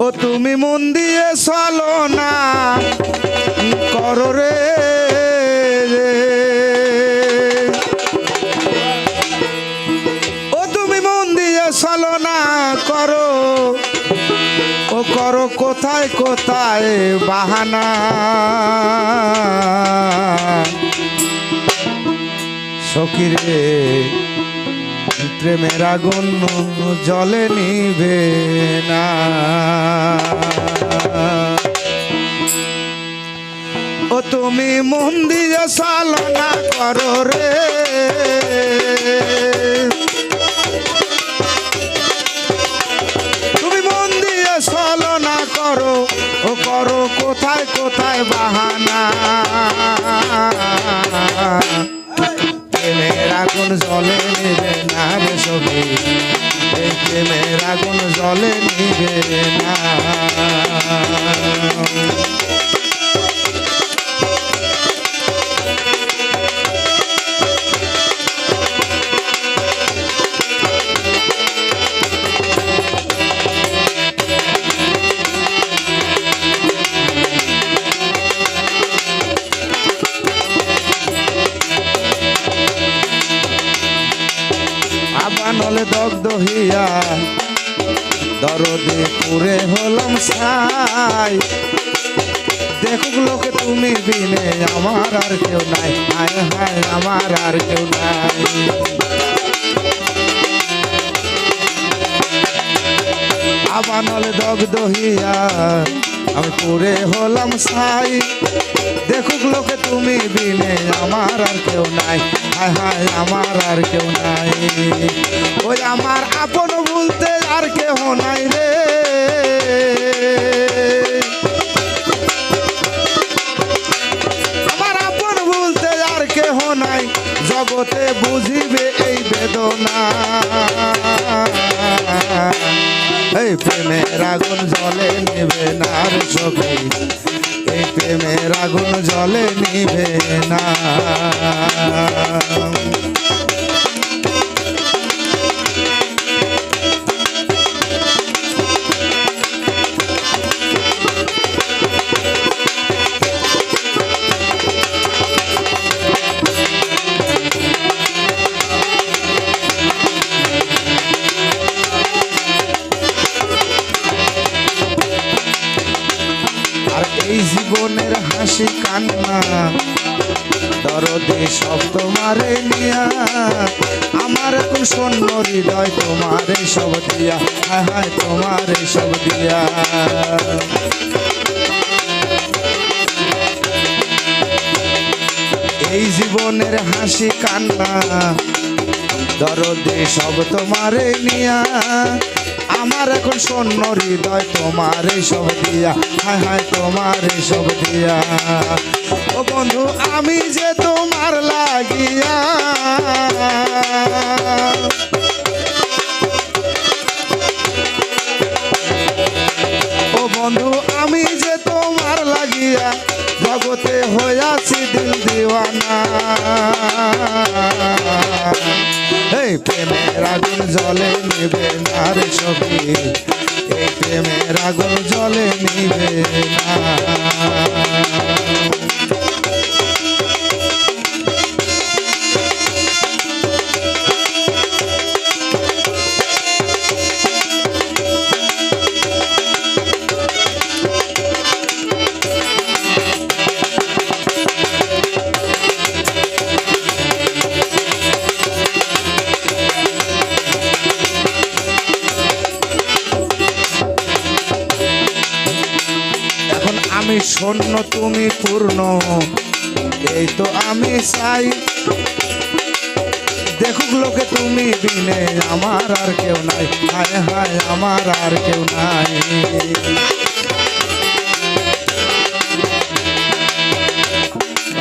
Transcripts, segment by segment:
ও তুমি মন দিয়ে চলো না করো রে, ও তুমি মন দিয়ে চলো না করো, ও করো কোথায় কোথায় বাহানা। সখী রে প্রেমের আগুন জলে নিবে না, ও তুমি মন দিয়ে চালনা করো রে, তুমি মন দিয়ে চালনা করো, ও করো কোথায় কোথায় বাহানা। প্রেমের আগুন জলে নিবে না রে সখী, এই প্রেমের আগুন জলে নিবে না। নলে দগ্ধ হইয়া দরদে পুরে হলাম ছাই, দেখুক লোকে তুমি বিনে আমার আর কেউ নাই, হায় হায় আমার আর কেউ নাই। আবার নলে দগ্ধ হইয়া আমি পুরে হলাম ছাই, দেখুক লোকে তুমি বিনে আমার আর কেউ নাই, হায় হায় আমার আর কেউ নাই। ওই আমার আপন বলতে আর কেহ নাই রে, আমার আপন বলতে আর কেহ নাই, জগতে বুঝিবে এই বেদনা। এই প্রেমের আগুন জলে নিবে না রে সখী, এই প্রেমের আগুন জলে নিবে না। এই জীবনের হাসি কান্না দরদে সব তোমারে নিয়া, আমার এখন শূন্য হৃদয় তোমারে সব দিয়া, হায় হায় তোমারে সব দিয়া। এই জীবনের হাসি কান্না দরদে সব তোমারে নিয়া, আমার এখন শূন্য হৃদয় তোমারে সব দিয়া, হায় হায় তোমারে সব দিয়া। ও বন্ধু আমি যে তোমার লাগিয়া, ও বন্ধু আমি যে তোমার লাগিয়া জগতে হইয়াছি দিল দিওয়ানা। এই প্রেমের আগুন জলে নিবে না রে সখী, এই প্রেমের আগুন জলে নিবে না। আমি শূন্য তুমি পূর্ণ, এই তো আমি চাই, দেখুক লোকে তুমি বিনে আমার আর কেউ নাই, হায় হায় আমার আর কেউ নাই।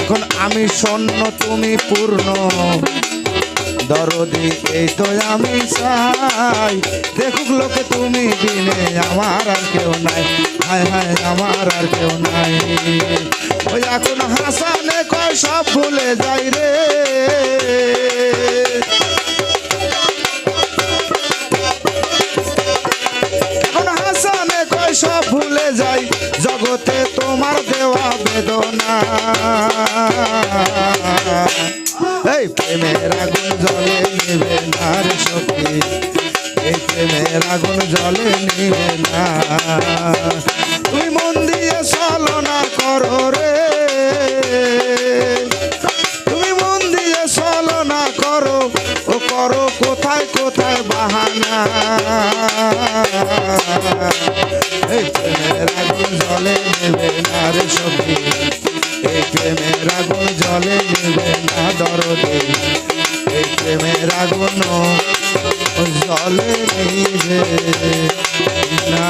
এখন আমি শূন্য তুমি পূর্ণ, দরদি এই তো আমি চাই, দেখুক লোকে তুমি বিনে আমার আর কেউ নাই, হায় হায় আমার আর কেউ নাই। ওই এখন হাসানে কয় সব ভুলে যাই রে, এখন হাসানে কয় সব জগতে তোমার দেওয়া বেদনা। এই প্রেমের আগুন জলে নিবে না রে সখী, এই প্রেমের আগুন জলে নিবে না। তুমি মন দিয়ে ছলনা করো রে, তুমি মন দিয়ে ছলনা করো, ও করো কোথায় কোথায় বাহানা। এই প্রেমের আগুন জলে নেবে না রে সখী, এই প্রেমের আগুন জলে নেবে না দরদে, এই প্রেমের আগুন জলে নিবে না।